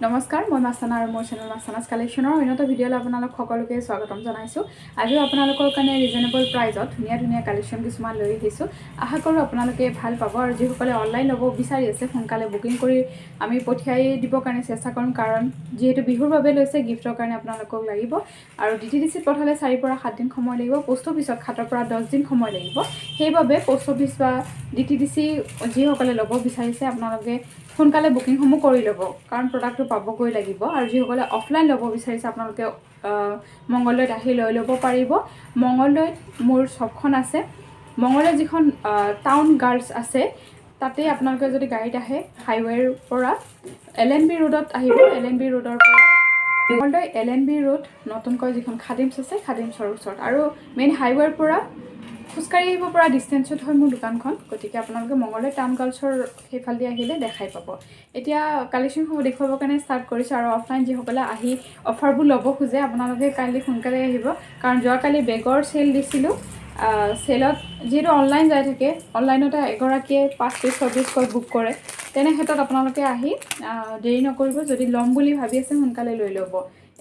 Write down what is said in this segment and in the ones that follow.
নমস্কাৰ মই মাছানা আৰু মোৰ চেনেল মাছানাছ কালেকশ্যনৰ অন্যটো ভিডিঅ'লৈ আপোনালোক সকলোকে স্বাগতম জনাইছোঁ। আজিও আপোনালোকৰ কাৰণে ৰিজনেবল প্ৰাইজত ধুনীয়া ধুনীয়া কালেকশ্যন কিছুমান লৈ আহিছোঁ। আশা কৰোঁ আপোনালোকে ভাল পাব আৰু যিসকলে অনলাইন ল'ব বিচাৰি আছে সোনকালে বুকিং কৰি আমি পঠিয়াই দিবৰ কাৰণে চেষ্টা কৰিম, কাৰণ যিহেতু বিহুৰ বাবে লৈছে গিফ্টৰ কাৰণে আপোনালোকক লাগিব আৰু DTDCত পঠালে 4 পৰা 7 দিন সময় লাগিব, পোষ্ট অফিচত 7 পৰা 10 দিন সময় লাগিব। সেইবাবে পোষ্ট অফিচ বা DTDC যিসকলে ল'ব বিচাৰিছে আপোনালোকে সোনকালে বুকিংসমূহ কৰি ল'ব, কাৰণ প্ৰডাক্টটো পাবগৈ লাগিব। আৰু যিসকলে অফলাইন ল'ব বিচাৰিছে আপোনালোকে মংগলদৈত আহি লৈ ল'ব পাৰিব। মংগলদৈত মোৰ শ্বপখন আছে। মংগলদৈত যিখন টাউন গাৰ্লছ আছে তাতে আপোনালোকে যদি গাড়ীত আহে হাইৱেৰ পৰা LNB ৰোডত আহিব। LNB ৰোডৰ পৰা মংগলদৈ LNB ৰোড নতুনকৈ যিখন খাদিমছ আছে খাদিমছৰ ওচৰত, আৰু মেইন হাইৱেৰ পৰা খোজকাঢ়ি আহিব পৰা ডিষ্টেঞ্চত হয় মোৰ দোকানখন। গতিকে আপোনালোকে মংগলদৈ টাউন গাৰ্লছৰ সেইফালেদি আহিলে দেখাই পাব। এতিয়া কালেকশ্যনসমূহ দেখুৱাবৰ কাৰণে ষ্টাৰ্ট কৰিছোঁ, আৰু অফলাইন যিসকলে আহি অফাৰবোৰ ল'ব খোজে আপোনালোকে কাইণ্ডলি সোনকালে আহিব, কাৰণ যোৱাকালি বেগৰ চেল দিছিলোঁ। চেলত যিহেতু অনলাইন যাই থাকে, অনলাইনতে এগৰাকীয়ে 5 পিচ 6 পিচকৈ বুক কৰে, তেনে ক্ষেত্ৰত আপোনালোকে আহি দেৰি নকৰিব। যদি ল'ম বুলি ভাবি আছে সোনকালে লৈ ল'ব।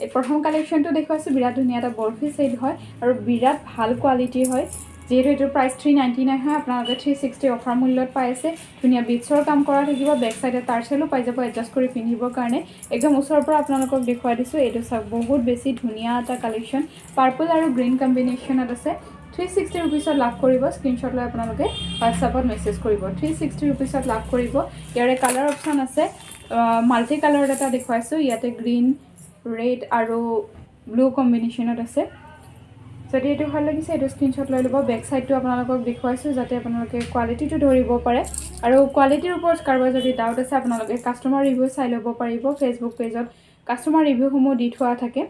এই প্ৰথম কালেকশ্যনটো দেখুৱাইছোঁ, বিৰাট ধুনীয়া এটা বৰফি ছেট হয় আৰু বিৰাট ভাল কোৱালিটিৰ হয়। যিহেতু এইটোৰ প্ৰাইচ 399 হয়, আপোনালোকে 360 অফাৰ মূল্যত পাই আছে। ধুনীয়া বিটছৰ কাম কৰা থাকিব, বেক চাইডে টাৰ্চেলো পাই যাব এডজাষ্ট কৰি পিন্ধিবৰ কাৰণে। একদম ওচৰৰ পৰা আপোনালোকক দেখুৱাই দিছোঁ। এইটো চাওক, বহুত বেছি ধুনীয়া এটা কালেকশ্যন, পাৰ্পল আৰু গ্ৰীণ কম্বিনেশ্যনত আছে। 360 ৰুপিছত লাভ কৰিব। স্ক্ৰীনশ্বট লৈ আপোনালোকে হোৱাটছআপত মেছেজ কৰিব। 360 ৰুপিছত লাভ কৰিব। ইয়াৰে কালাৰ অপশ্যন আছে, মাল্টি কালাৰত এটা দেখুৱাইছোঁ। ইয়াতে গ্ৰীণ, ৰেড আৰু ব্লু কম্বিনেশ্যনত আছে। যদি এইটো ভাল লাগিছে এইটো স্ক্ৰীনশ্বট লৈ ল'ব। বেক চাইডটো আপোনালোকক দেখুৱাইছোঁ যাতে আপোনালোকে কোৱালিটিটো ধৰিব পাৰে, আৰু কোৱালিটিৰ ওপৰত কাৰোবাৰ যদি ডাউট আছে আপোনালোকে কাষ্টমাৰ ৰিভিউ চাই ল'ব পাৰিব। ফেচবুক পেজত কাষ্টমাৰ ৰিভিউসমূহ দি থোৱা থাকে।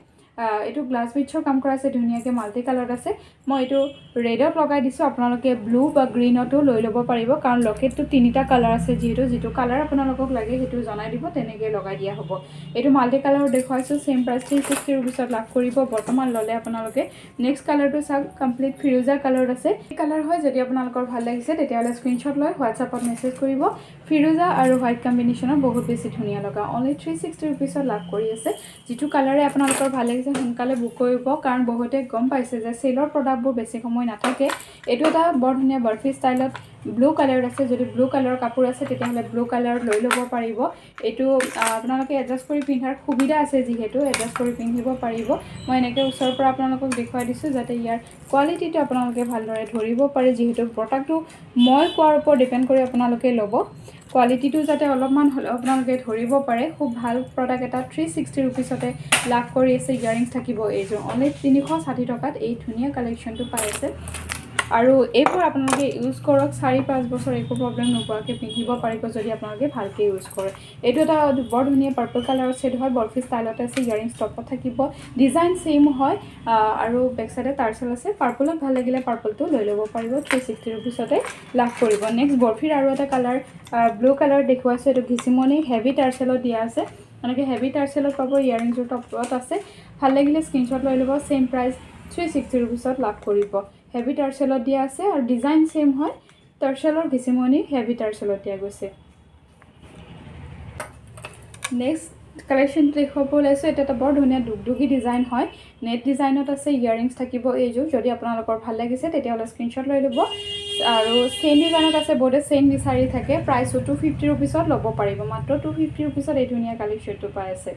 এইটো গ্লাছ বিটছৰ কাম কৰা আছে, ধুনীয়াকৈ মাল্টি কালাৰত আছে। মই এইটো ৰেডত লগাই দিছোঁ, আপোনালোকে ব্লু বা গ্ৰীণতো লৈ ল'ব পাৰিব, কাৰণ লকেটটো 3টা কালাৰ আছে। যিটো কালাৰ আপোনালোকক লাগে সেইটো জনাই দিব, তেনেকৈ লগাই দিয়া হ'ব। এইটো মাল্টি কালাৰত দেখুৱাইছোঁ, চেম প্ৰাইচ 360 ৰুপিছত লাভ কৰিব। বৰ্তমান ল'লে আপোনালোকে নেক্সট কালাৰটো চাওক, কমপ্লিট ফিৰোজা কালাৰত আছে। এই কালাৰ হয়। যদি আপোনালোকৰ ভাল লাগিছে তেতিয়াহ'লে স্ক্ৰীনশ্বট লৈ হোৱাটছআপত মেছেজ কৰিব। ফিৰোজা আৰু হোৱাইট কম্বিনেশ্যনত বহুত বেছি ধুনীয়া লগা, অনলি 360 ৰুপিছত লাভ কৰি আছে। যিটো কালাৰে আপোনালোকৰ ভাল লাগিছে সোনকালে বুক কৰিব, কাৰণ বহুতে গম পাইছে যে চেলৰ প্ৰডাক্টবোৰ বেছি সময় নাথাকে। এইটো এটা বৰ ধুনীয়া বাৰ্ফি ষ্টাইলত ব্লু কালাৰত আছে। যদি ব্লু কালাৰৰ কাপোৰ আছে তেতিয়াহ'লে ব্লু কালাৰত লৈ ল'ব পাৰিব। এইটো আপোনালোকে এডজাষ্ট কৰি পিন্ধাৰ সুবিধা আছে, যিহেতু এডজাষ্ট কৰি পিন্ধিব পাৰিব। মই এনেকৈ ওচৰৰ পৰা আপোনালোকক দেখুৱাই দিছোঁ যাতে ইয়াৰ কোৱালিটিটো আপোনালোকে ভালদৰে ধৰিব পাৰে। যিহেতু প্ৰডাক্টটো মই কোৱাৰ ওপৰত ডিপেণ্ড কৰি আপোনালোকে ল'ব, কোৱালিটিটো যাতে অলপমান হ'লেও আপোনালোকে ধৰিব পাৰে। খুব ভাল প্ৰডাক্ট এটা 360 ৰুপিছতে লাভ কৰি আছে। ইয়াৰিংছ থাকিব এইযোৰ অনলি 360 টকাত। এই ধুনীয়া কালেকশ্যনটো পাই আছে, আৰু এইবোৰ আপোনালোকে ইউজ কৰক 4-5 বছৰ একো প্ৰব্লেম নোপোৱাকৈ পিন্ধিব পাৰিব যদি আপোনালোকে ভালকৈ ইউজ কৰে। এইটো এটা বৰ ধুনীয়া পাৰ্পল কালাৰৰ ছেট হয়, বৰফি ষ্টাইলতে আছে। ইয়াৰিংছ টপত থাকিব, ডিজাইন ছেইম হয়, আৰু বেক চাইডে টাৰ্চেল আছে। পাৰ্পলত ভাল লাগিলে পাৰ্পলটো লৈ ল'ব পাৰিব, 360 ৰুপিছতে লাভ কৰিব। নেক্সট বৰফিৰ আৰু এটা কালাৰ ব্লু কালাৰ দেখুৱাইছোঁ। এইটো ঘিচিমনি হেভি টাৰ্চেলত দিয়া আছে, এনেকৈ হেভি টাৰ্চেলত পাব। ইয়াৰিংছৰ টপত আছে। ভাল লাগিলে স্ক্ৰীনশ্বট লৈ ল'ব। ছেইম প্ৰাইচ 360 ৰুপিছত লাভ কৰিব। হেভি টাৰ্চেলত দিয়া আছে আৰু ডিজাইন ছেইম হয়। টাৰ্চেলৰ ঘিচিমনি হেভি টাৰ্চেলত দিয়া গৈছে। নেক্সট কালেকশ্যনটো দেখুৱাব ওলাইছোঁ। এইটো এটা বৰ ধুনীয়া দুগদুগী ডিজাইন হয়, নেট ডিজাইনত আছে। ইয়াৰিংছ থাকিব এইযোৰ। যদি আপোনালোকৰ ভাল লাগিছে তেতিয়াহ'লে স্ক্ৰীনশ্বট লৈ ল'ব। আৰু চেইন ডিজাইনত আছে, বহুতে চেইন বিচাৰি থাকে। প্ৰাইচো 250 ৰুপিছত ল'ব পাৰিব, মাত্ৰ 250 ৰুপিছত এই ধুনীয়া কালেকশ্যনটো পাই আছে।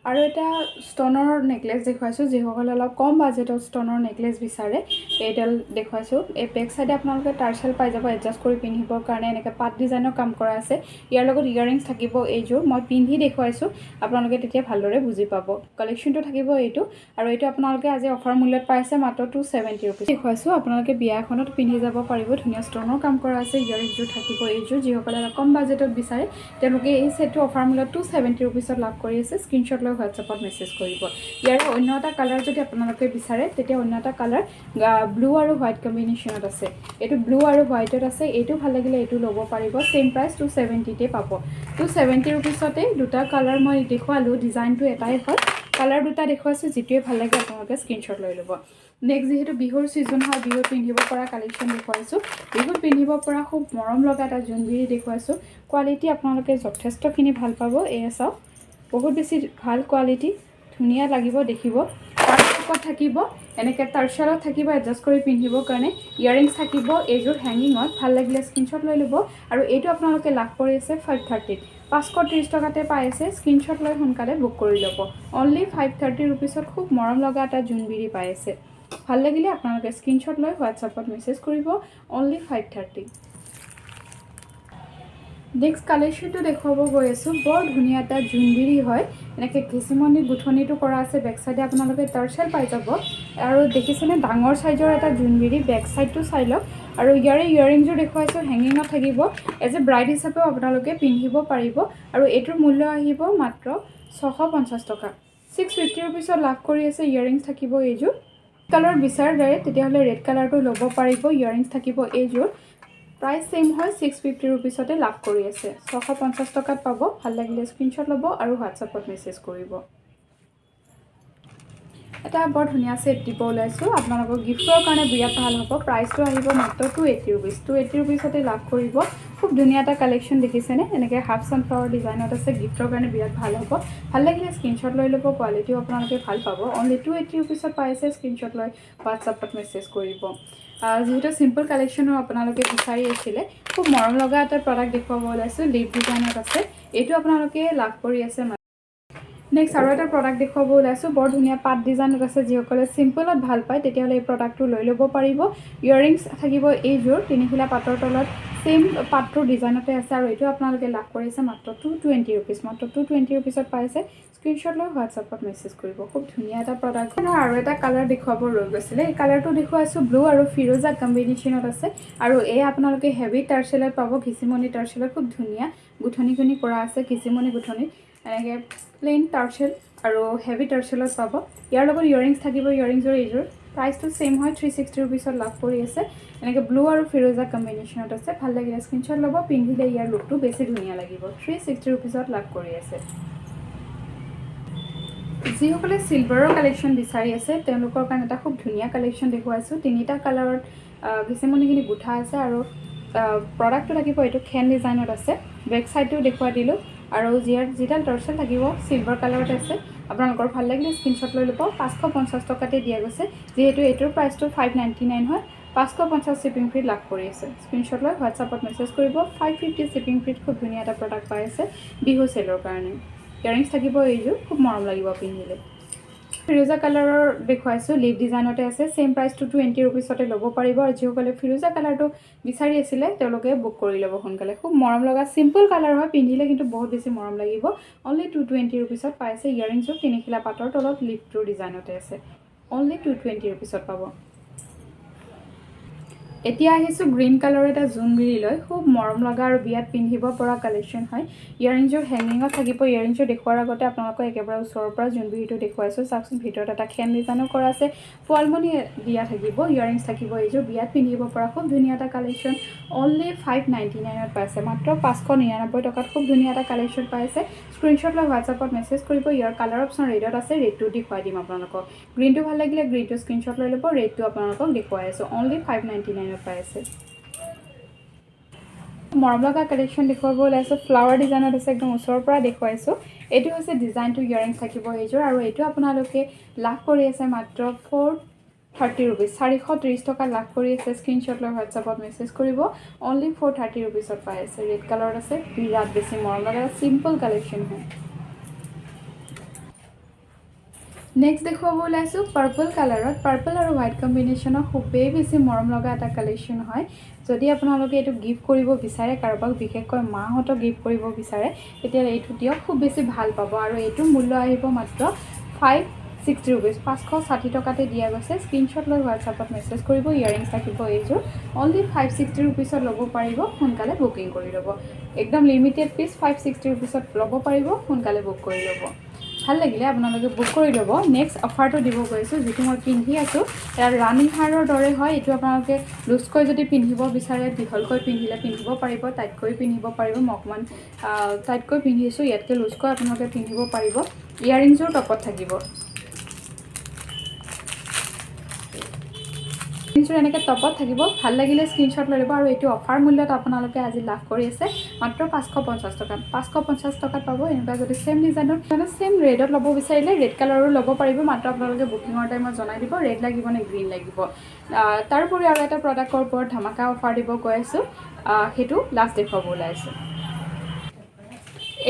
আৰু এটা ষ্টনৰ নেকলেছ দেখুৱাইছোঁ। যিসকলে অলপ কম বাজেটত ষ্টনৰ নেকলেছ বিচাৰে এইডাল দেখুৱাইছোঁ। এই বেক চাইডে আপোনালোকে টাৰ্চেল পাই যাব এডজাষ্ট কৰি পিন্ধিবৰ কাৰণে। এনেকৈ পাত ডিজাইনৰ কাম কৰা আছে। ইয়াৰ লগত ইয়াৰিংছ থাকিব এইযোৰ। মই পিন্ধি দেখুৱাইছোঁ, আপোনালোকে তেতিয়া ভালদৰে বুজি পাব। কালেকশ্যনটো থাকিব এইটো, আৰু এইটো আপোনালোকে আজি অফাৰ মূল্যত পাইছে মাত্ৰ 270 ৰুপিছ দেখুৱাইছোঁ। আপোনালোকে বিয়া এখনত পিন্ধি যাব পাৰিব। ধুনীয়া ষ্টনৰ কাম কৰা আছে। ইয়াৰিংছযোৰ থাকিব এইযোৰ। যিসকলে কম বাজেটত বিচাৰে তেওঁলোকে এই ছেটটো অফাৰ মূল্যত 270 ৰুপিছত লাভ কৰি আছে। স্ক্ৰীনশ্বট লৈ হোৱাটছআপত মেছেজ কৰিব। ইয়াৰে অন্য এটা কালাৰ যদি আপোনালোকে বিচাৰে তেতিয়া অন্য এটা কালাৰ ব্লু আৰু হোৱাইট কম্বিনেশ্যনত আছে। এইটো ব্লু আৰু হোৱাইটত আছে। এইটো ভাল লাগিলে এইটো ল'ব পাৰিব। ছেইম প্ৰাইচ 270তে পাব। 270 ৰুপিছতে দুটা কালাৰ মই দেখুৱালোঁ। ডিজাইনটো এটাই হয়, কালাৰ দুটা দেখুৱাইছো যেটোৱে ভাল লাগে আপোনালোকে স্ক্ৰিনশ্বট লৈ ল'ব নেক্সট যেহেতু বিহুৰ সিজন হয় বিহুত পিন্ধিব পৰা কালেকশ্যন দেখুৱাইছো বিহুত পিন্ধিব পৰা খুব মৰম লগা এটা জুনবিৰি দেখুৱাইছো কোৱালিটি আপোনালোকে যথেষ্টখিনি ভাল পাব এয়া চাওক বহুত বেছি ভাল কোৱালিটি ধুনীয়া লাগিব দেখিব তাৰ ওপৰত থাকিব এনেকৈ টাৰ্চালত থাকিব এডজাষ্ট কৰি পিন্ধিবৰ কাৰণে ইয়াৰিংছ থাকিব এইযোৰ হেঙিঙত ভাল লাগিলে স্ক্ৰিনশ্বট লৈ ল'ব আৰু এইটো আপোনালোকে লাভ কৰি আছে 530 530 টকাতে পাই আছে স্ক্ৰিনশ্বট লৈ সোনকালে বুক কৰি ল'ব অনলি 530 ৰুপিছত খুব মৰম লগা এটা জুনবিৰি পাই আছে ভাল লাগিলে আপোনালোকে স্ক্ৰিনশ্বট লৈ হোৱাটছআপত মেছেজ কৰিব অনলি 530 নেক্সট কালেকশ্যনটো দেখুৱাব গৈ আছোঁ বৰ ধুনীয়া এটা জুনবিৰি হয় এনেকৈ ঘিচিমণি গুঠনিটো কৰা আছে বেক চাইডে আপোনালোকে টাৰ্চেল পাই যাব আৰু দেখিছেনে ডাঙৰ চাইজৰ এটা জুনবিৰি বেক চাইডটো চাই লওক আৰু ইয়াৰে ইয়াৰিংযোৰ দেখুৱাইছোঁ হেঙিঙত থাকিব এজ এ ব্ৰাইড হিচাপেও আপোনালোকে পিন্ধিব পাৰিব আৰু এইটোৰ মূল্য আহিব মাত্ৰ 650 টকা 650 ৰুপিছত লাভ কৰি আছে ইয়াৰিংছ থাকিব এইযোৰ কালাৰ বিচাৰে তেতিয়াহ'লে ৰেড কালাৰটো ল'ব পাৰিব ইয়াৰিংছ থাকিব এইযোৰ প্ৰাইস সেম হয় 650 ৰুপিছতে লাভ কৰি আছে 650 টকাত পাব ভাল লাগিলে স্ক্ৰিনশ্বট ল'ব আৰু হোৱাটছআপত মেছেজ কৰিব এটা বৰ ধুনীয়া সেট দিব ওলাইছো আপোনালোকৰ গিফটৰ কাৰণে বিৰাট ভাল হ'ব প্ৰাইসটো আহিব মাত্ৰ 280 ৰুপিছ 280 ৰুপিছতে লাভ কৰিব খুব ধুনীয়া এটা কালেকশ্যন দেখিছেনে এনেকৈ হাফ সানফ্লাৱাৰ ডিজাইনত আছে গিফটৰ কাৰণে বিৰাট ভাল হ'ব ভাল লাগিলে স্ক্ৰিনশ্বট লৈ ল'ব কোৱালিটিও আপোনালোকে ভাল পাব অনলি 280 ৰুপিছত পাই আছে স্ক্ৰিনশ্বট লৈ হোৱাটছআপত মেছেজ কৰিব যেহেতু সিম্পল কালেকশ্যনো আপোনালোকে বিচাৰি আছিলে খুব মৰম লগা এটা প্ৰডাক্ট দেখুৱাব ওলাইছোঁ লিভ ডিজাইনত আছে এইটো আপোনালোকে লাভ কৰি আছে নেক্সট আৰু এটা প্ৰডাক্ট দেখুৱাব ওলাইছোঁ বৰ ধুনীয়া পাট ডিজাইনত আছে যিসকলে চিম্পলত ভাল পায় তেতিয়াহ'লে এই প্ৰডাক্টটো লৈ ল'ব পাৰিব ইয়াৰিংছ থাকিব এইযোৰ তিনিখিলা পাটৰ তলত সেম পাটটোৰ ডিজাইনতে আছে আৰু এইটো আপোনালোকে লাভ কৰিছে মাত্ৰ 220 ৰুপিছ মাত্ৰ 220 ৰুপিছত পাইছে স্ক্ৰিনশ্বট লৈ হোৱাটছআপত মেছেজ কৰিব খুব ধুনীয়া এটা প্ৰডাক্ট আৰু এটা কালাৰ দেখুৱাব ৰৈ গৈছিলে এই কালাৰটো দেখুৱাইছোঁ ব্লু আৰু ফিৰোজা কম্বিনেশ্যনত আছে আৰু এই আপোনালোকে হেভি টাৰ্চেলত পাব ঘিচিমণি টাৰ্চেলত খুব ধুনীয়া গুঠনি কৰা আছে ঘিচিমণি গুঠনি এনেকৈ প্লেইন টাৰ্চেল আৰু হেভি টাৰ্চেলত পাব ইয়াৰ লগত ইয়াৰিংছ থাকিব ইয়াৰিংছৰ এইযোৰ প্ৰাইসটো সেম হয় 360 ৰুপিছত লাভ কৰি আছে এনেকৈ ব্লু আৰু ফিৰোজা কম্বিনেশ্যনত আছে ভাল লাগিলে স্ক্ৰিনশ্বট ল'ব পিন্ধিলে ইয়াৰ লুকটো বেছি ধুনীয়া লাগিব 360 ৰুপিছত লাভ কৰি আছে যিসকলে সিলভাৰৰ কালেকশ্যন বিচাৰি আছে তেওঁলোকৰ কাৰণে এটা খুব ধুনীয়া কালেকশ্যন দেখুৱাইছোঁ তিনিটা কালাৰত ঘিচিমণিখিনি গুঠা আছে আৰু প্ৰডাক্টটো থাকিব এইটো খেন ডিজাইনত আছে বেক চাইডটো দেখুৱাই দিলোঁ আৰু যিডাল টাৰ্চেল থাকিব সিলভাৰ কালাৰত আছে আপোনালোকৰ ভাল লাগিলে স্ক্ৰিনশ্বট লৈ ল'ব 550 টকাতে দিয়া গৈছে যিহেতু এইটোৰ প্ৰাইচটো 599 হয় 550 শ্বিপিং ফ্ৰী লাভ কৰি আছে স্ক্ৰিনশ্বট লৈ হোৱাটছআপত মেছেজ কৰিব 550 শ্বিপিং ফ্ৰীত খুব ধুনীয়া এটা প্ৰডাক্ট পাই আছে বিহু চেলৰ কাৰণে ইয়াৰিংছ থাকিব এইযোৰ খুব মৰম লাগিব পিন্ধিলে ফিৰোজা কালাৰৰ দেখুৱাইছোঁ লিভ ডিজাইনতে আছে সেম প্ৰাইস 220 ৰুপিছতে ল'ব পাৰিব আৰু যিসকলে ফিৰোজা কালাৰটো বিচাৰি আছিলে তেওঁলোকে বুক কৰি ল'ব সোনকালে খুব মৰম লগা সিম্পল কালাৰ হয় পিন্ধিলে কিন্তু বহুত বেছি মৰম লাগিব অনলি 220 ৰুপিছত পাইছে ইয়াৰিংছৰ তিনিখিলা পাটৰ তলত লিভটোৰ ডিজাইনতে আছে অনলি 220 ৰুপিছত পাব এতিয়া আহিছোঁ গ্ৰীণ কালাৰ এটা জুনবিৰি লৈ খুব মৰম লগা আৰু বিয়াত পিন্ধিব পৰা কালেকশ্যন হয় ইয়াৰিংছৰ হেঙিঙত থাকিব ইয়াৰিংছৰ দেখুৱাৰ আগতে আপোনালোকক একেবাৰে ওচৰৰ পৰা জুনবিৰিটো দেখুৱাইছোঁ চাওকচোন ভিতৰত এটা খেন ডিজাইনো কৰা আছে ফুৱালমণি দিয়া থাকিব ইয়াৰিংছ থাকিব এইযোৰ বিয়াত পিন্ধিব পৰা খুব ধুনীয়া এটা কালেকশ্যন অনলি 599ত পাইছে মাত্ৰ 599 টকাত খুব ধুনীয়া এটা কালেকশ্যন পাইছে স্ক্ৰিনশ্বট লৈ হোৱাটছআপত মেছেজ কৰিব ইয়াৰ কালাৰ অপশ্যন ৰেডত আছে ৰেডটো দেখুৱাই দিম আপোনালোকক গ্ৰীণটো ভাল লাগিলে গ্ৰীণটো স্ক্ৰিনশ্বট লৈ ল'ব ৰেডটো আপোনালোকক দেখুৱাই আছোঁ অনলি 599ত পাই আছে মৰম লগা কালেকশ্যন দেখুৱাব ওলাইছোঁ ফ্লাৱাৰ ডিজাইনত আছে একদম ওচৰৰ পৰা দেখুৱাইছোঁ এইটো হৈছে ডিজাইনটো ইয়াৰিংছ থাকিব এইযোৰ আৰু এইটো আপোনালোকে লাভ কৰি আছে মাত্ৰ 430 ৰুপিছ 430 টকা লাভ কৰি আছে স্ক্ৰিনশ্বট লৈ হোৱাটছআপত মেছেজ কৰিব অনলি 430 ৰুপিছত পাই আছে ৰেড কালাৰত আছে বিৰাট বেছি মৰম লগা চিম্পল কালেকশ্যন হয় নেক্সট দেখুৱাব ওলাইছোঁ পাৰ্পল কালাৰত পাৰ্পল আৰু হোৱাইট কম্বিনেশ্যনৰ খুবেই বেছি মৰম লগা এটা কালেকশ্যন হয় যদি আপোনালোকে এইটো গিফ্ট কৰিব বিচাৰে কাৰোবাক বিশেষকৈ মাহঁতক গিফ্ট কৰিব বিচাৰে তেতিয়াহ'লে এইটো দিয়ক খুব বেছি ভাল পাব আৰু এইটো মূল্য আহিব মাত্ৰ 560 ৰুপিছ 560 টকাতে দিয়া গৈছে স্ক্ৰিনশ্বট লৈ হোৱাটছআপত মেছেজ কৰিব ইয়াৰিংছ থাকিব এইযোৰ অনলি 560 ৰুপিছত ল'ব পাৰিব সোনকালে বুকিং কৰি ল'ব একদম লিমিটেড পিচ 560 ৰুপিছত ল'ব পাৰিব সোনকালে বুক কৰি ল'ব ভাল লাগিলে আপোনালোকে বুক কৰি ল'ব নেক্সট অফাৰটো দিব গৈছোঁ যিটো মই পিন্ধি আছোঁ ইয়াৰ ৰাণী হাৰৰ দৰে হয় এইটো আপোনালোকে লুজকৈ যদি পিন্ধিব বিচাৰে দীঘলকৈ পিন্ধিলে পিন্ধিব পাৰিব টাইটকৈ পিন্ধিব পাৰিব মই অকণমান টাইটকৈ পিন্ধিছোঁ ইয়াতকৈ লুজকৈ আপোনালোকে পিন্ধিব পাৰিব ইয়াৰিংছৰ টপত থাকিব এনেকৈ টপত থাকিব ভাল লাগিলে স্ক্ৰীনশ্বট লৈ ল'ব আৰু এইটো অফাৰ মূল্যত আপোনালোকে আজি লাভ কৰি আছে মাত্ৰ 550 টকাত 550 টকাত পাব এনেকুৱা যদি ছেম ডিজাইনৰ মানে ছেম ৰেডত ল'ব বিচাৰিলে ৰেড কালাৰো ল'ব পাৰিব মাত্ৰ আপোনালোকে বুকিঙৰ টাইমত জনাই দিব ৰেড লাগিব নে গ্ৰীণ লাগিব তাৰোপৰি আৰু এটা প্ৰডাক্টৰ ওপৰত ধামাকা অফাৰ দিব গৈ আছোঁ সেইটো লাষ্ট দেখুৱাব ওলাইছোঁ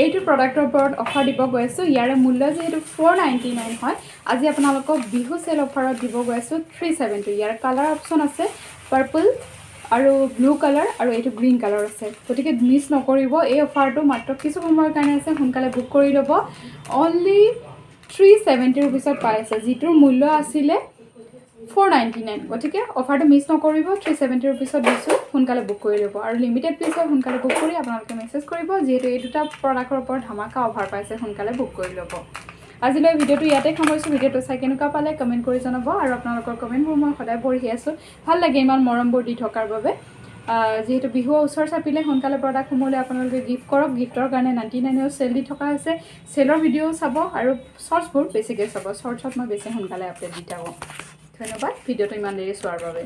এইটো প্ৰডাক্টৰ ওপৰত অফাৰ দিব গৈ আছোঁ ইয়াৰে মূল্য যিহেতু 499 হয় আজি আপোনালোকক বিহু চেল অফাৰত দিব গৈ আছোঁ 370 ইয়াৰ কালাৰ অপশ্যন আছে পাৰ্পল আৰু ব্লু কালাৰ আৰু এইটো গ্ৰীণ কালাৰ আছে গতিকে মিছ নকৰিব এই অফাৰটো মাত্ৰ কিছু সময়ৰ কাৰণে আছে সোনকালে বুক কৰি ল'ব অনলি 370 ৰুপিছত পাই আছে যিটোৰ মূল্য আছিলে 499 গতিকে অফাৰটো মিছ নকৰিব 370 ৰুপিছত দিছোঁ সোনকালে বুক কৰি ল'ব আৰু লিমিটেড পিছ হয় সোনকালে বুক কৰি আপোনালোকে মেছেজ কৰিব যিহেতু এই দুটা প্ৰডাক্টৰ ওপৰত ধামাকা অফাৰ পাইছে সোনকালে বুক কৰি ল'ব আজিলৈ ভিডিঅ'টো ইয়াতে সামৰিছোঁ ভিডিঅ'টো চাই কেনেকুৱা পালে কমেণ্ট কৰি জনাব আৰু আপোনালোকৰ কমেণ্টবোৰ মই সদায় পঢ়ি আছোঁ ভাল লাগে ইমান মৰমবোৰ দি থকাৰ বাবে যিহেতু বিহু ওচৰ চাপিলে সোনকালে প্ৰডাক্টসমূহলৈ আপোনালোকে গিফ্ট কৰক গিফ্টৰ কাৰণে 99ৰ চেল দি থকা হৈছে চেলৰ ভিডিঅ' চাব আৰু শ্বৰ্টছবোৰ বেছিকৈ চাব শ্বৰ্টছত মই বেছি সোনকালে আপডেট দি থাকোঁ ধন্যবাদ ভিডিঅ'টো ইমান দেৰি চোৱাৰ বাবে